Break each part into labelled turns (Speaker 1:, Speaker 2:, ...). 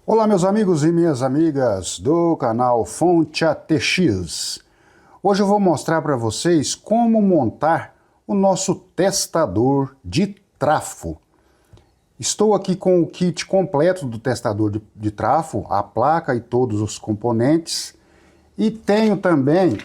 Speaker 1: Olá, meus amigos e minhas amigas do canal Fonte ATX. Hoje eu vou mostrar para vocês como montar o nosso testador de trafo. Estou aqui com o kit completo do testador de trafo, a placa e todos os componentes. E tenho também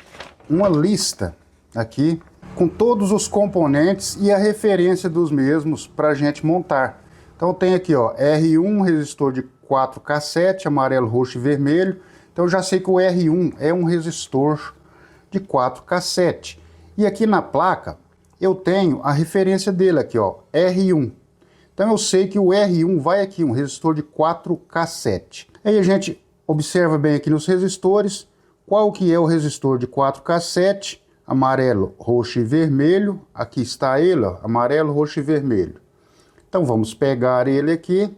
Speaker 1: uma lista aqui com todos os componentes e a referência dos mesmos para a gente montar. Então tem aqui, ó, R1, resistor de 4K7, amarelo, roxo e vermelho. Então eu já sei que o R1 é um resistor de 4K7. E aqui na placa eu tenho a referência dele aqui, ó, R1. Então eu sei que o R1 vai aqui, um resistor de 4K7. Aí a gente observa bem aqui nos resistores qual que é o resistor de 4K7, amarelo, roxo e vermelho. Aqui está ele, ó, amarelo, roxo e vermelho. Então vamos pegar ele aqui,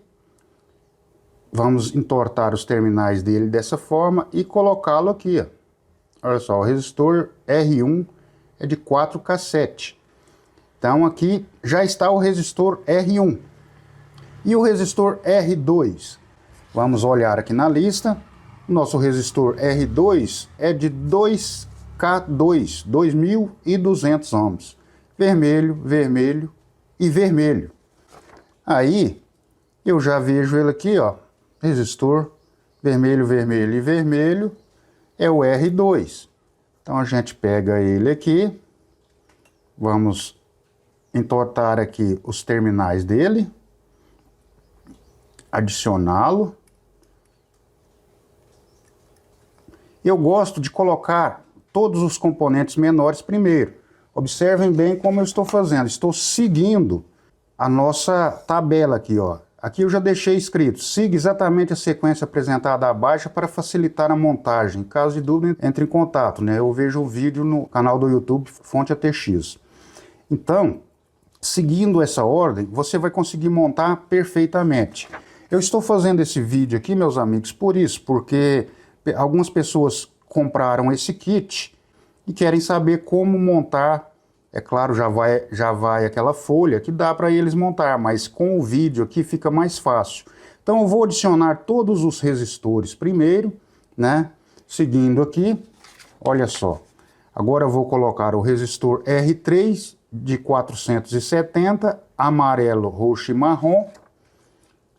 Speaker 1: vamos entortar os terminais dele dessa forma e colocá-lo aqui, ó. Olha só, o resistor R1 é de 4K7. Então aqui já está o resistor R1. E o resistor R2? Vamos olhar aqui na lista. O nosso resistor R2 é de 2K2, 2.200 ohms. Vermelho, vermelho e vermelho. Aí eu já vejo ele aqui, ó, resistor vermelho, vermelho e vermelho é o R2. Então a gente pega ele aqui, vamos entortar aqui os terminais dele, adicioná-lo. Eu gosto de colocar todos os componentes menores primeiro. Observem bem como eu estou fazendo, estou seguindo a nossa tabela aqui, ó. Aqui eu já deixei escrito, siga exatamente a sequência apresentada abaixo para facilitar a montagem. Em caso de dúvida, entre em contato, né? Eu vejo o vídeo no canal do YouTube Fonte ATX. Então, seguindo essa ordem, você vai conseguir montar perfeitamente. Eu estou fazendo esse vídeo aqui, meus amigos, por isso, porque algumas pessoas compraram esse kit e querem saber como montar. É claro, já vai aquela folha que dá para eles montar, mas com o vídeo aqui fica mais fácil. Então eu vou adicionar todos os resistores primeiro, né? Seguindo aqui, olha só. Agora eu vou colocar o resistor R3 de 470, amarelo, roxo e marrom.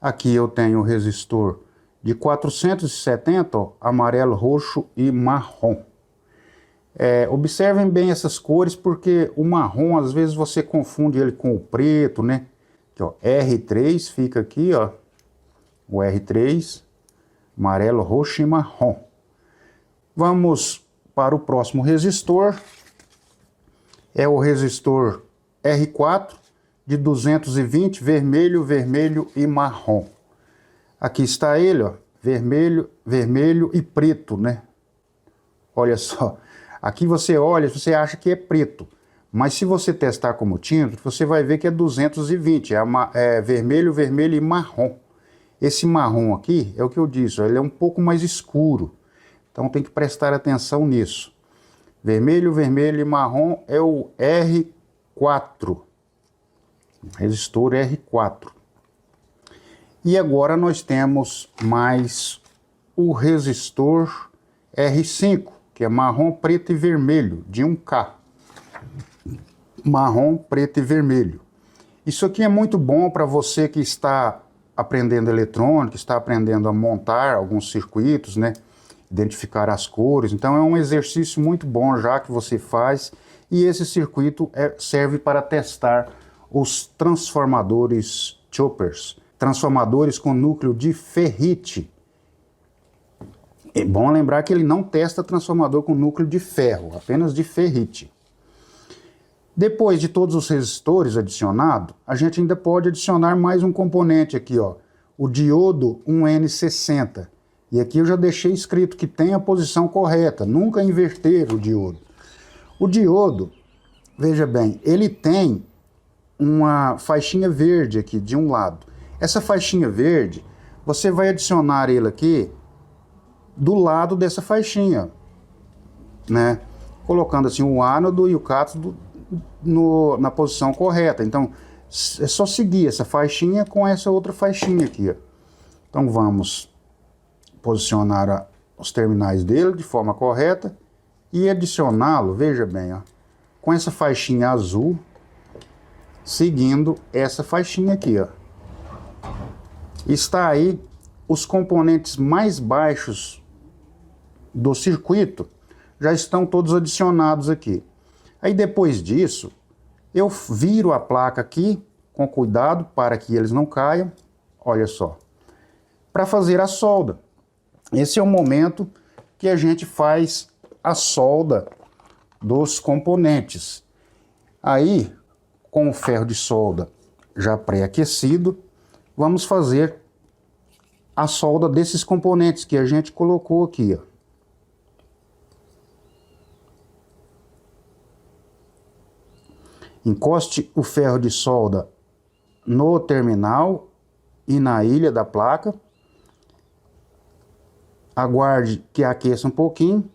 Speaker 1: Aqui eu tenho o resistor de 470, ó, amarelo, roxo e marrom. Observem bem essas cores, porque o marrom, às vezes você confunde ele com o preto, né? Aqui, ó, R3 fica aqui, ó, o R3, amarelo, roxo e marrom. Vamos para o próximo resistor. É o resistor R4 de 220, vermelho, vermelho e marrom. Aqui está ele, ó, vermelho, vermelho e preto, né? Olha só. Aqui você olha, você acha que é preto, mas se você testar como tinta, você vai ver que é 220, é vermelho, vermelho e marrom. Esse marrom aqui é o que eu disse, ele é um pouco mais escuro, então tem que prestar atenção nisso. Vermelho, vermelho e marrom é o R4, resistor R4. E agora nós temos mais o resistor R5. Que é marrom, preto e vermelho, de 1K. Marrom, preto e vermelho. Isso aqui é muito bom para você que está aprendendo eletrônica, está aprendendo a montar alguns circuitos, né? Identificar as cores. Então é um exercício muito bom já que você faz. E esse circuito serve para testar os transformadores choppers. Transformadores com núcleo de ferrite. É bom lembrar que ele não testa transformador com núcleo de ferro, apenas de ferrite. Depois de todos os resistores adicionados, a gente ainda pode adicionar mais um componente aqui, ó, o diodo 1N60. E aqui eu já deixei escrito que tem a posição correta, nunca inverter o diodo. O diodo, veja bem, ele tem uma faixinha verde aqui de um lado. Essa faixinha verde, você vai adicionar ele aqui do lado dessa faixinha, né? Colocando assim o ânodo e o cátodo na posição correta. Então é só seguir essa faixinha com essa outra faixinha aqui, ó. Então vamos posicionar os terminais dele de forma correta e adicioná-lo, veja bem, ó, com essa faixinha azul, seguindo essa faixinha aqui, ó. Está aí os componentes mais baixos do circuito, já estão todos adicionados aqui. Aí depois disso, eu viro a placa aqui com cuidado para que eles não caiam, olha só, para fazer a solda. Esse é o momento que a gente faz a solda dos componentes. Aí, com o ferro de solda já pré-aquecido, vamos fazer a solda desses componentes que a gente colocou aqui, ó. Encoste o ferro de solda no terminal e na ilha da placa. Aguarde que aqueça um pouquinho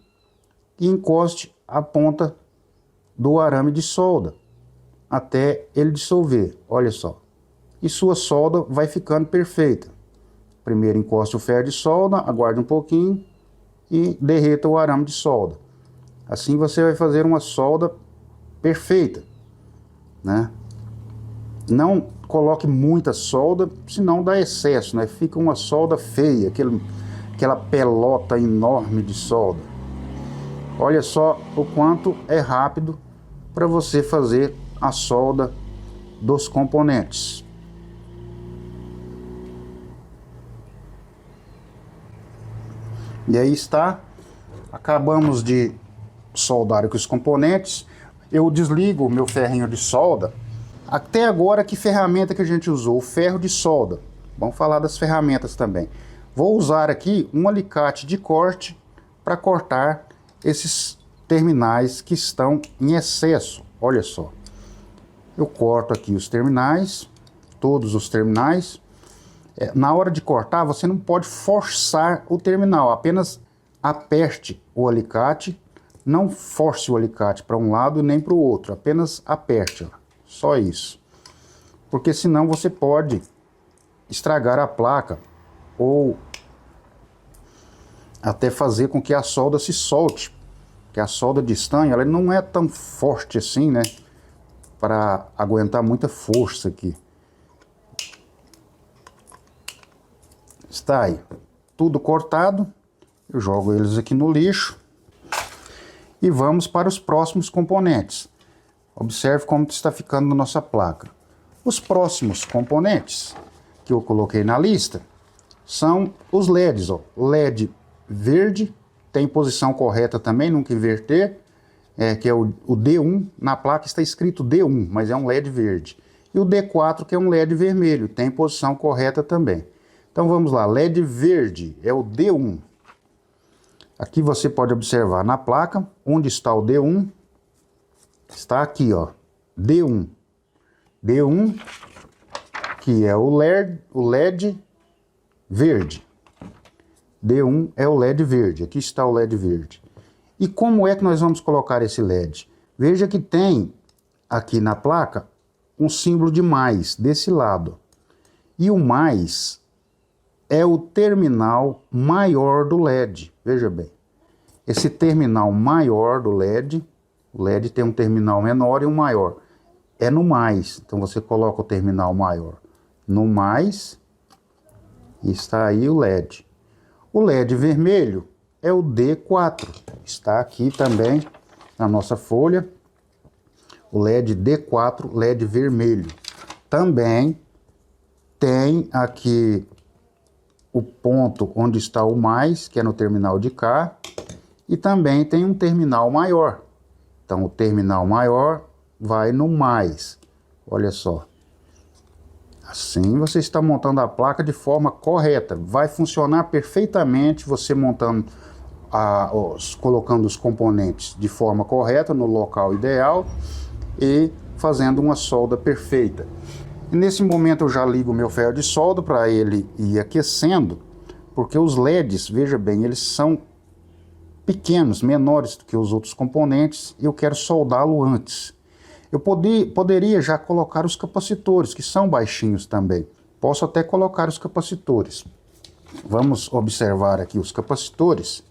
Speaker 1: e encoste a ponta do arame de solda até ele dissolver, olha só. E sua solda vai ficando perfeita. Primeiro encoste o ferro de solda, aguarde um pouquinho e derreta o arame de solda. Assim você vai fazer uma solda perfeita, né? Não coloque muita solda, senão dá excesso, né? Fica uma solda feia, aquela pelota enorme de solda. Olha só o quanto é rápido para você fazer a solda dos componentes. E aí está, acabamos de soldar aqui os componentes. Eu desligo o meu ferrinho de solda. Até agora, que ferramenta que a gente usou? O ferro de solda. Vamos falar das ferramentas também. Vou usar aqui um alicate de corte para cortar esses terminais que estão em excesso. Olha só. Eu corto aqui os terminais, todos os terminais. Na hora de cortar, você não pode forçar o terminal, apenas aperte o alicate. Não force o alicate para um lado nem para o outro, apenas aperte, ó. Só isso. Porque senão você pode estragar a placa ou até fazer com que a solda se solte. Porque a solda de estanho, ela não é tão forte assim, né? Para aguentar muita força aqui. Está aí, tudo cortado. Eu jogo eles aqui no lixo. E vamos para os próximos componentes. Observe como está ficando na nossa placa. Os próximos componentes que eu coloquei na lista são os LEDs, ó. LED verde, tem posição correta também, nunca inverter, que é o D1. Na placa está escrito D1, mas é um LED verde. E o D4, que é um LED vermelho, tem posição correta também. Então vamos lá, LED verde é o D1. Aqui você pode observar na placa, onde está o D1, está aqui, ó, D1. D1, que é o LED verde. D1 é o LED verde, aqui está o LED verde. E como é que nós vamos colocar esse LED? Veja que tem aqui na placa um símbolo de mais, desse lado. E o mais é o terminal maior do LED, veja bem. Esse terminal maior do LED, o LED tem um terminal menor e um maior. É no mais, então você coloca o terminal maior no mais e está aí o LED. O LED vermelho é o D4, está aqui também na nossa folha. O LED D4, LED vermelho. Também tem aqui o ponto onde está o mais, que é no terminal de cá, e também tem um terminal maior. Então o terminal maior vai no mais. Olha só. Assim você está montando a placa de forma correta. Vai funcionar perfeitamente você montando, colocando os componentes de forma correta no local ideal e fazendo uma solda perfeita. E nesse momento eu já ligo o meu ferro de solda para ele ir aquecendo, porque os LEDs, veja bem, eles são pequenos, menores do que os outros componentes, e eu quero soldá-lo antes. Eu poderia já colocar os capacitores, que são baixinhos também. Posso até colocar os capacitores. Vamos observar aqui os capacitores.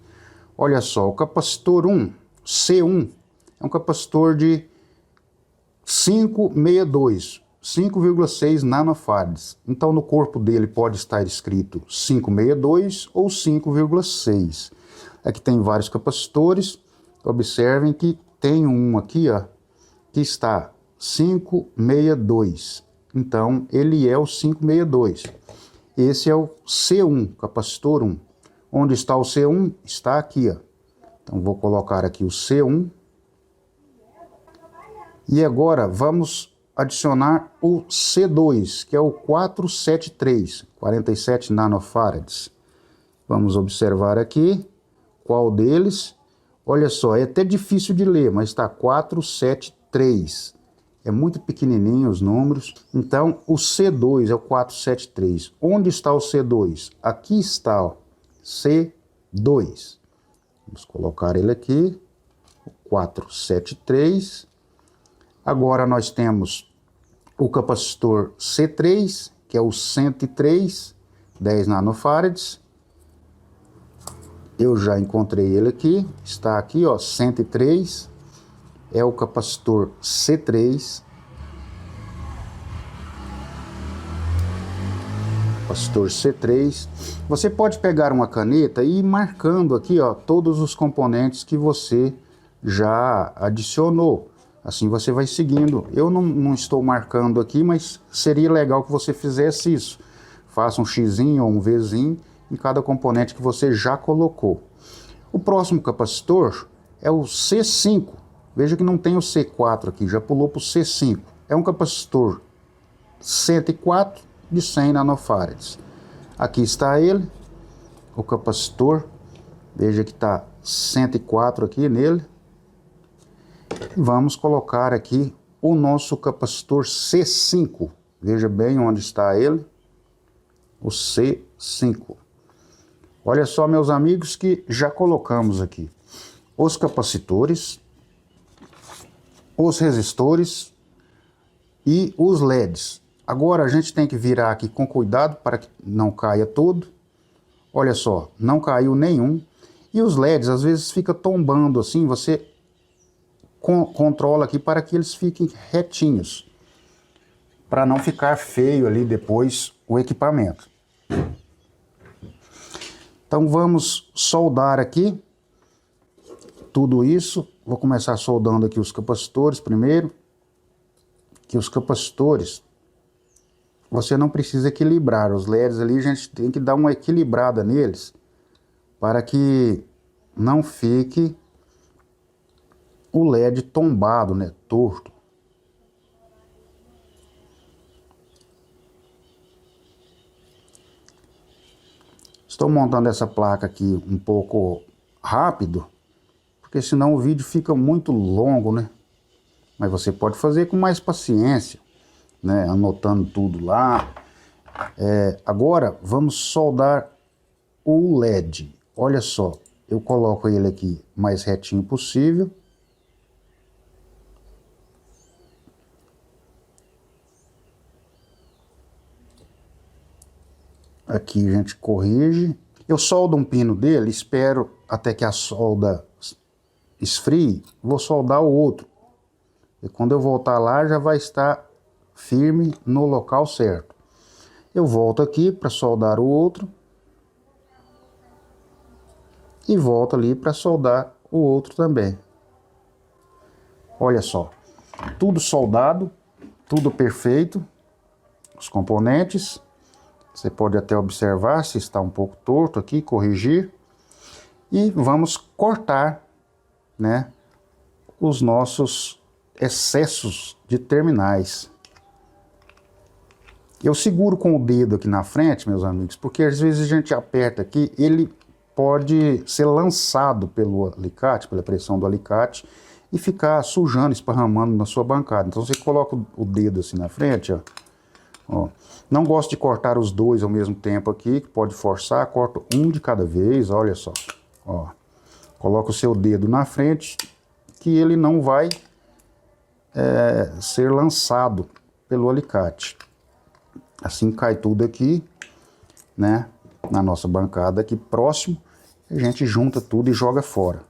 Speaker 1: Olha só, o capacitor 1, C1, é um capacitor de 562, 5,6 nanofarads. Então no corpo dele pode estar escrito 562 ou 5,6. Aqui tem vários capacitores. Observem que tem um aqui, ó, que está 562. Então ele é o 562. Esse é o C1, capacitor 1. Onde está o C1? Está aqui, ó. Então vou colocar aqui o C1. E agora vamos adicionar o C2, que é o 473, 47 nanofarads. Vamos observar aqui qual deles. Olha só, é até difícil de ler, mas está 473. É muito pequenininho os números. Então o C2 é o 473. Onde está o C2? Aqui está, ó, C2. Vamos colocar ele aqui, o 473. Agora nós temos o capacitor C3, que é o 103, 10 nanofarads. Eu já encontrei ele aqui, está aqui, ó, 103, é o capacitor C3. Capacitor C3. Você pode pegar uma caneta e ir marcando aqui, ó, todos os componentes que você já adicionou. Assim você vai seguindo. Eu não estou marcando aqui, mas seria legal que você fizesse isso. Faça um xizinho ou um Vzinho em cada componente que você já colocou. O próximo capacitor é o C5. Veja que não tem o C4 aqui, já pulou para o C5. É um capacitor 104 de 100 nanofarads. Aqui está ele, o capacitor. Veja que está 104 aqui nele. Vamos colocar aqui o nosso capacitor C5. Veja bem onde está ele, o C5. Olha só, meus amigos, que já colocamos aqui os capacitores, os resistores e os LEDs. Agora a gente tem que virar aqui com cuidado para que não caia todo. Olha só, não caiu nenhum. E os LEDs às vezes fica tombando assim, você controla aqui para que eles fiquem retinhos, para não ficar feio ali depois o equipamento. Então vamos soldar aqui tudo isso. Vou começar soldando aqui os capacitores primeiro. Que os capacitores você não precisa equilibrar. Os LEDs ali a gente tem que dar uma equilibrada neles para que não fique o LED tombado, né, torto. Estou montando essa placa aqui um pouco rápido, porque senão o vídeo fica muito longo, né? Mas você pode fazer com mais paciência, né, anotando tudo lá. Agora vamos soldar o LED. Olha só, eu coloco ele aqui mais retinho possível. Aqui a gente corrige. Eu soldo um pino dele, espero até que a solda esfrie, vou soldar o outro. E quando eu voltar lá já vai estar firme no local certo. Eu volto aqui para soldar o outro. E volto ali para soldar o outro também. Olha só, tudo soldado, tudo perfeito. Os componentes. Você pode até observar se está um pouco torto aqui, corrigir. E vamos cortar, né, os nossos excessos de terminais. Eu seguro com o dedo aqui na frente, meus amigos, porque às vezes a gente aperta aqui, ele pode ser lançado pelo alicate, pela pressão do alicate, e ficar sujando, esparramando na sua bancada. Então você coloca o dedo assim na frente, ó. Ó, não gosto de cortar os dois ao mesmo tempo aqui, que pode forçar, corto um de cada vez, olha só. Ó, coloca o seu dedo na frente, que ele não vai ser lançado pelo alicate. Assim cai tudo aqui, né? na nossa bancada aqui próximo, a gente junta tudo e joga fora.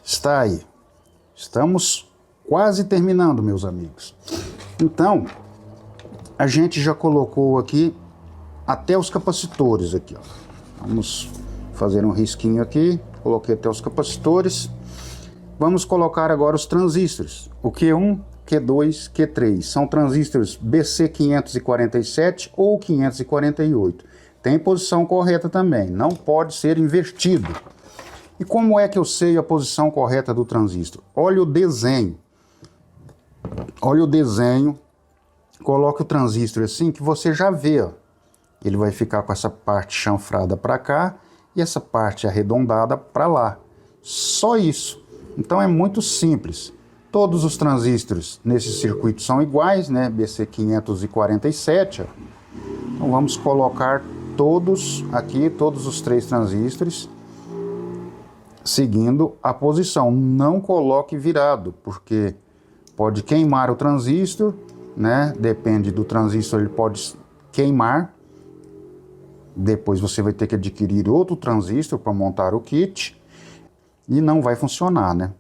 Speaker 1: Está aí. Estamos quase terminando, meus amigos. Então, a gente já colocou aqui até os capacitores aqui, ó. Vamos fazer um risquinho aqui. Coloquei até os capacitores. Vamos colocar agora os transistores. O Q1, Q2, Q3. São transistores BC547 ou 548. Tem posição correta também. Não pode ser invertido. E como é que eu sei a posição correta do transistor? Olha o desenho. Olha o desenho. Coloque o transistor assim que você já vê, ó. Ele vai ficar com essa parte chanfrada para cá e essa parte arredondada para lá. Só isso. Então é muito simples. Todos os transistores nesse circuito são iguais, né? BC547. Ó. Então vamos colocar todos aqui, todos os 3 transistores, seguindo a posição. Não coloque virado, porque pode queimar o transistor, né? Depende do transistor, ele pode queimar. Depois você vai ter que adquirir outro transistor para montar o kit e não vai funcionar, né?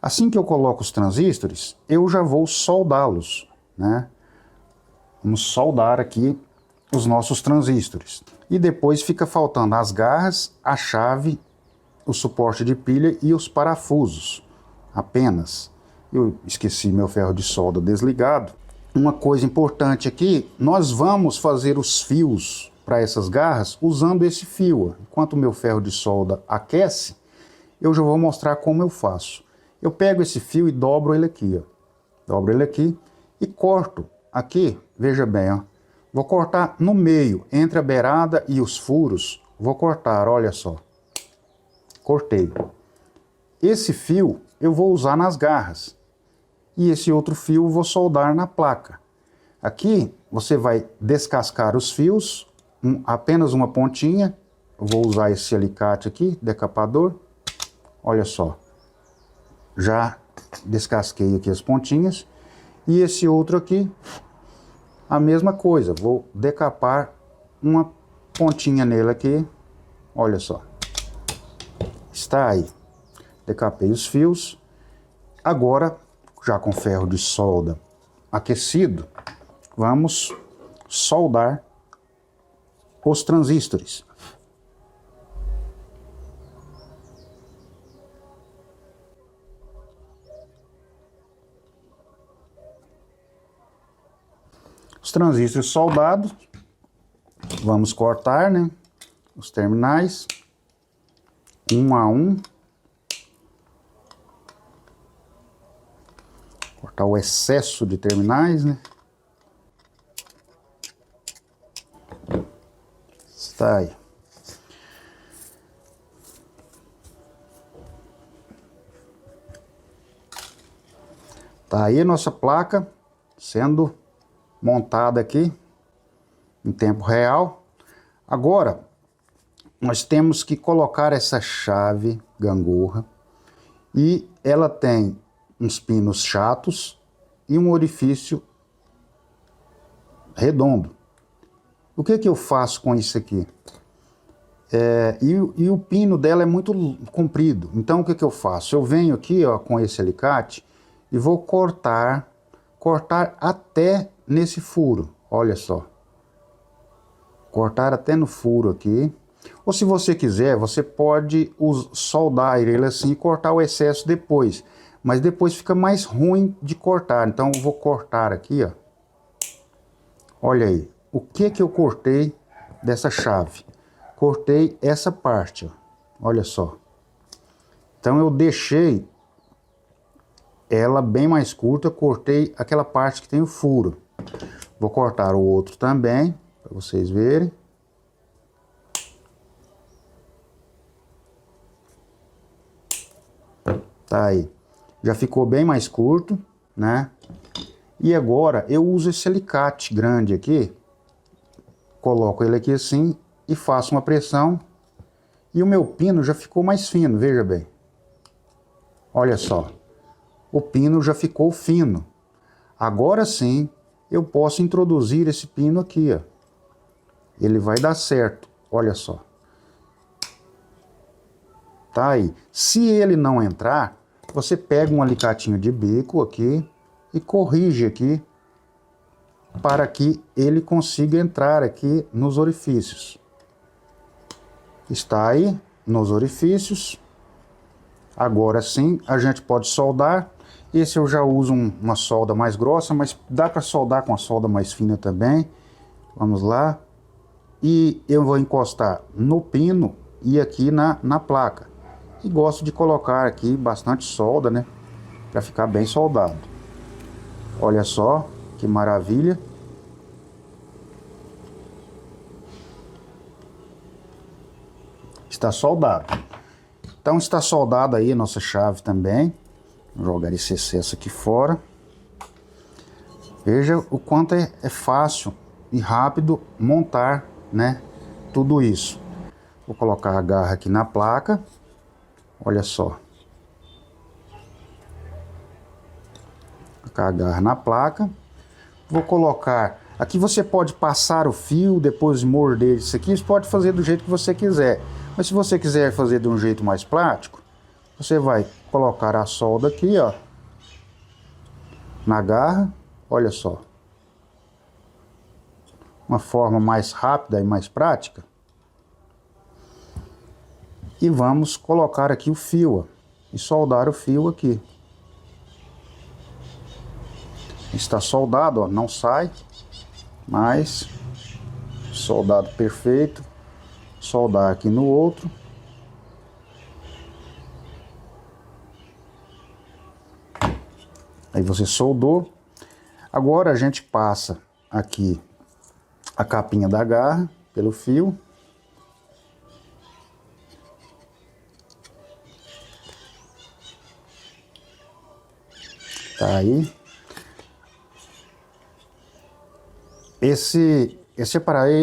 Speaker 1: Assim que eu coloco os transistores, eu já vou soldá-los, né? Vamos soldar aqui os nossos transistores. E depois fica faltando as garras, a chave, o suporte de pilha e os parafusos, apenas. Eu esqueci meu ferro de solda desligado. Uma coisa importante aqui, nós vamos fazer os fios para essas garras usando esse fio. Enquanto o meu ferro de solda aquece, eu já vou mostrar como eu faço. Eu pego esse fio e dobro ele aqui, ó. Dobro ele aqui e corto aqui, veja bem, ó. Vou cortar no meio, entre a beirada e os furos, vou cortar, olha só. Cortei. Esse fio eu vou usar nas garras. E esse outro fio eu vou soldar na placa. Aqui você vai descascar os fios, apenas uma pontinha. Eu vou usar esse alicate aqui, decapador. Olha só. Já descasquei aqui as pontinhas. E esse outro aqui, a mesma coisa. Vou decapar uma pontinha nele aqui. Olha só. Está aí. Decapei os fios. Agora, já com ferro de solda aquecido, vamos soldar os transistores. Os transistores soldados, vamos cortar, né, os terminais, um a um. Cortar o excesso de terminais, né? Está aí. Tá aí a nossa placa sendo montada aqui em tempo real. Agora, nós temos que colocar essa chave gangorra e ela tem uns pinos chatos e um orifício redondo. O que eu faço com isso aqui? E o pino dela é muito comprido. Então o que eu faço? Eu venho aqui, ó, com esse alicate e vou cortar até nesse furo. Olha só. Cortar até no furo aqui. Ou se você quiser, você pode soldar ele assim e cortar o excesso depois. Mas depois fica mais ruim de cortar. Então eu vou cortar aqui, ó. Olha aí. O que eu cortei dessa chave? Cortei essa parte, ó. Olha só. Então eu deixei ela bem mais curta. Cortei aquela parte que tem o furo. Vou cortar o outro também, para vocês verem. Tá aí. Já ficou bem mais curto, né? E agora eu uso esse alicate grande aqui. Coloco ele aqui assim e faço uma pressão. E o meu pino já ficou mais fino, veja bem. Olha só. O pino já ficou fino. Agora sim eu posso introduzir esse pino aqui, ó. Ele vai dar certo, olha só. Tá aí. Se ele não entrar, você pega um alicatinho de bico aqui e corrige aqui para que ele consiga entrar aqui nos orifícios. Está aí nos orifícios. Agora sim, a gente pode soldar. Esse eu já uso uma solda mais grossa, mas dá para soldar com a solda mais fina também. Vamos lá. E eu vou encostar no pino e aqui na placa. E gosto de colocar aqui bastante solda, né? Para ficar bem soldado. Olha só que maravilha. Está soldado. Então está soldada aí a nossa chave também. Vou jogar esse excesso aqui fora. Veja o quanto é fácil e rápido montar, né, tudo isso. Vou colocar a garra aqui na placa. Olha só. Colocar a garra na placa. Vou colocar... Aqui você pode passar o fio, depois morder isso aqui. Você pode fazer do jeito que você quiser. Mas se você quiser fazer de um jeito mais prático, você vai colocar a solda aqui, ó, na garra. Olha só. Uma forma mais rápida e mais prática. E vamos colocar aqui o fio, ó, e soldar o fio aqui. Está soldado, ó, não sai, mas soldado perfeito. Soldar aqui no outro. Aí você soldou. Agora a gente passa aqui a capinha da garra pelo fio. Tá aí. Esse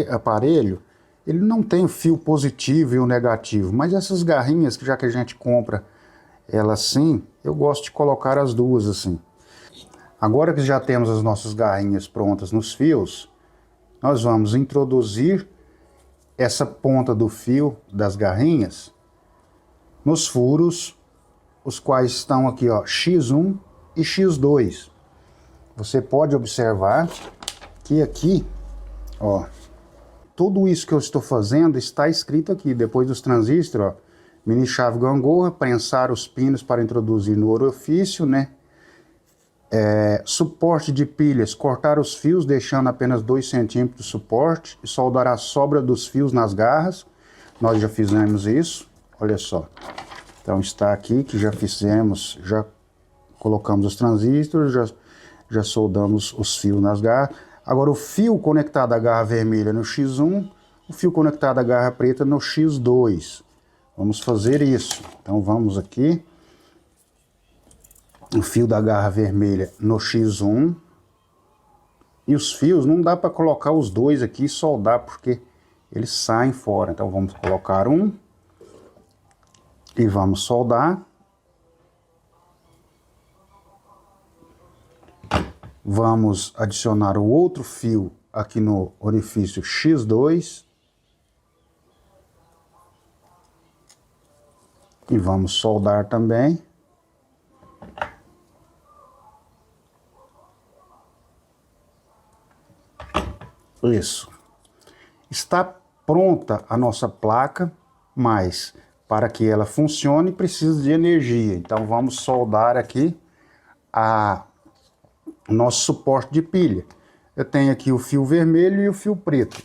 Speaker 1: aparelho, ele não tem o fio positivo e o negativo, mas essas garrinhas, que já que a gente compra ela assim, eu gosto de colocar as duas assim. Agora que já temos as nossas garrinhas prontas nos fios, nós vamos introduzir essa ponta do fio das garrinhas nos furos, os quais estão aqui, ó, X1 e X2. Você pode observar que aqui, ó, tudo isso que eu estou fazendo está escrito aqui, depois dos transistores, ó, mini chave gangorra, prensar os pinos para introduzir no orifício, né? Suporte de pilhas, cortar os fios deixando apenas 2 centímetros de suporte e soldar a sobra dos fios nas garras. Nós já fizemos isso, olha só. Então está aqui que já fizemos, já colocamos os transistores, já soldamos os fios nas garras. Agora o fio conectado à garra vermelha no X1, o fio conectado à garra preta no X2. Vamos fazer isso. Então vamos aqui. O fio da garra vermelha no X1. E os fios não dá para colocar os dois aqui e soldar, porque eles saem fora. Então vamos colocar um. E vamos soldar. Vamos adicionar o outro fio aqui no orifício X2. E vamos soldar também. Isso. Está pronta a nossa placa, mas para que ela funcione precisa de energia. Então vamos soldar aqui o nosso suporte de pilha. Eu tenho aqui o fio vermelho e o fio preto,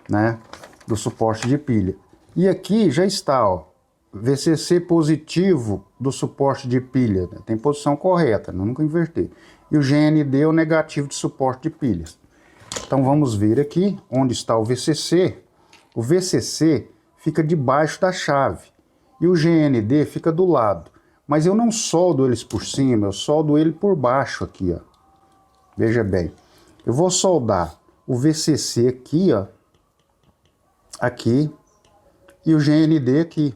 Speaker 1: né, do suporte de pilha. E aqui já está, ó, VCC positivo do suporte de pilha, né? Tem posição correta, nunca inverter. E o GND é o negativo de suporte de pilhas. Então vamos ver aqui onde está o VCC. O VCC fica debaixo da chave e o GND fica do lado. Mas eu não soldo eles por cima, eu soldo ele por baixo aqui, ó. Veja bem, eu vou soldar o VCC aqui, ó, aqui, e o GND aqui.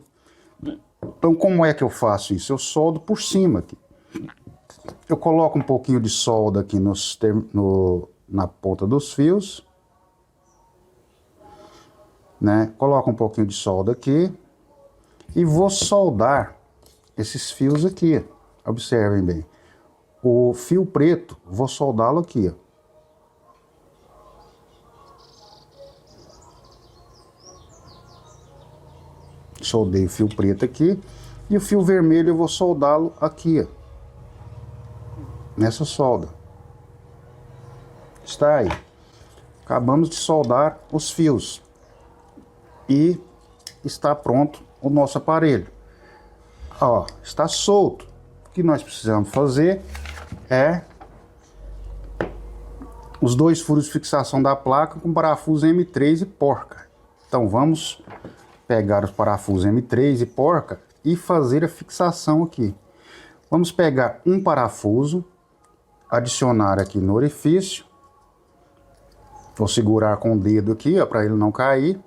Speaker 1: Então como é que eu faço isso? Eu soldo por cima aqui. Eu coloco um pouquinho de solda aqui na ponta dos fios, né? Coloco um pouquinho de solda aqui e vou soldar esses fios aqui. Observem bem. O fio preto, vou soldá-lo aqui, ó. Soldei o fio preto aqui. E o fio vermelho eu vou soldá-lo aqui, ó. Nessa solda. Está aí. Acabamos de soldar os fios. E está pronto o nosso aparelho. Ó, está solto. O que nós precisamos fazer é os dois furos de fixação da placa com parafuso M3 e porca. Então vamos pegar os parafusos M3 e porca e fazer a fixação aqui. Vamos pegar um parafuso, adicionar aqui no orifício, vou segurar com o dedo aqui, ó, para ele não cair,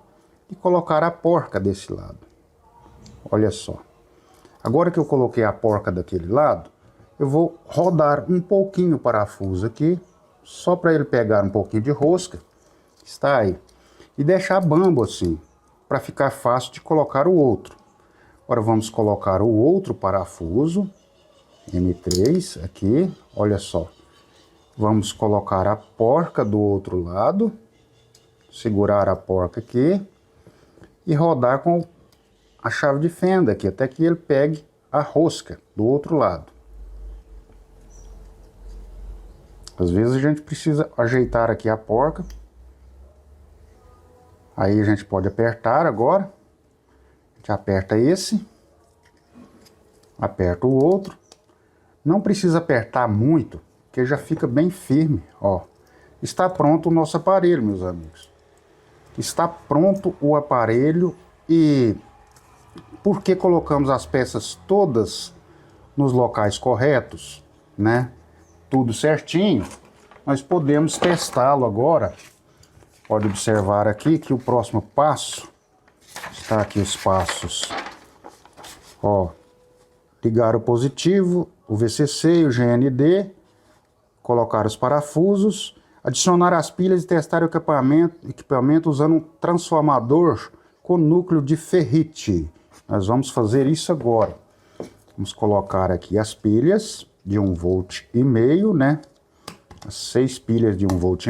Speaker 1: e colocar a porca desse lado. Olha só. Agora que eu coloquei a porca daquele lado, eu vou rodar um pouquinho o parafuso aqui, só para ele pegar um pouquinho de rosca, está aí, e deixar bambo assim, para ficar fácil de colocar o outro. Agora vamos colocar o outro parafuso, M3, aqui, olha só. Vamos colocar a porca do outro lado, segurar a porca aqui, e rodar com a chave de fenda aqui, até que ele pegue a rosca do outro lado. Às vezes a gente precisa ajeitar aqui a porca. Aí a gente pode apertar agora. A gente aperta esse. Aperta o outro. Não precisa apertar muito, porque já fica bem firme, ó. Está pronto o nosso aparelho, meus amigos. Está pronto o aparelho. E porque colocamos as peças todas nos locais corretos, né? Tudo certinho, nós podemos testá-lo agora. Pode observar aqui que o próximo passo, está aqui os passos, ó, ligar o positivo, o VCC e o GND, colocar os parafusos, adicionar as pilhas e testar o equipamento usando um transformador com núcleo de ferrite. Nós vamos fazer isso agora. Vamos colocar aqui as pilhas de 1,5 volt, né? As 6 pilhas de 1,5 volt.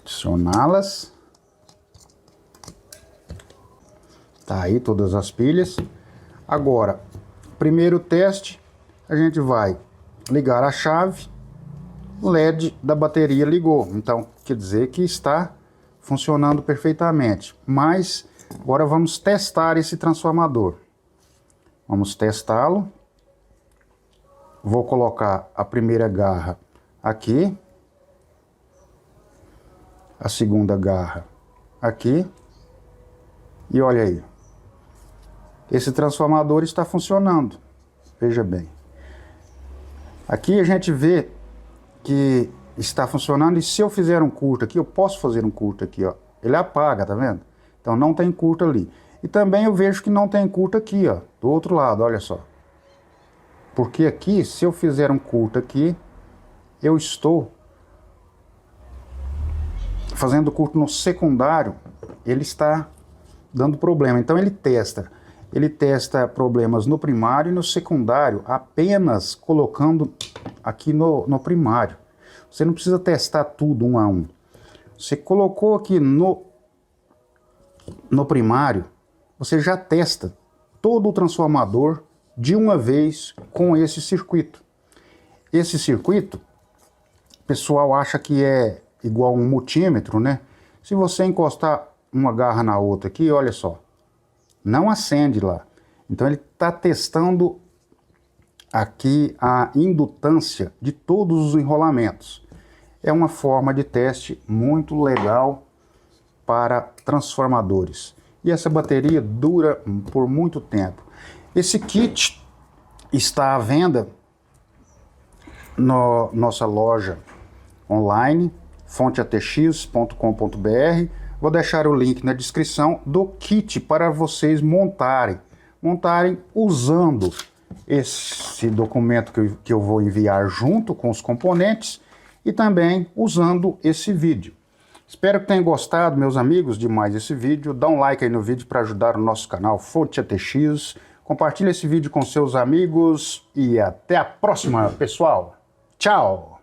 Speaker 1: Adicioná-las. Tá aí todas as pilhas. Agora, primeiro teste, a gente vai ligar a chave. O LED da bateria ligou, então quer dizer que está funcionando perfeitamente. Mas agora vamos testar esse transformador. Vamos testá-lo. Vou colocar a primeira garra aqui. A segunda garra aqui. E olha aí. Esse transformador está funcionando. Veja bem. Aqui a gente vê que está funcionando. E se eu fizer um curto aqui, eu posso fazer um curto aqui, ó. Ele apaga, tá vendo? Então não tem curto ali. E também eu vejo que não tem curto aqui, ó. Do outro lado, olha só. Porque aqui, se eu fizer um curto aqui, eu estou fazendo curto no secundário, ele está dando problema. Então ele testa problemas no primário e no secundário, apenas colocando aqui no primário. Você não precisa testar tudo um a um. Você colocou aqui no primário, você já testa todo o transformador de uma vez com esse circuito. Esse circuito, o pessoal acha que é igual um multímetro, né? Se você encostar uma garra na outra aqui, olha só, não acende lá. Então ele está testando aqui a indutância de todos os enrolamentos. É uma forma de teste muito legal para transformadores. E essa bateria dura por muito tempo. Esse kit está à venda na nossa loja online, fonteatx.com.br. Vou deixar o link na descrição do kit para vocês montarem usando esse documento que eu vou enviar junto com os componentes e também usando esse vídeo. Espero que tenham gostado, meus amigos, de mais esse vídeo. Dá um like aí no vídeo para ajudar o nosso canal Fonte ATX. Compartilhe esse vídeo com seus amigos e até a próxima, pessoal. Tchau!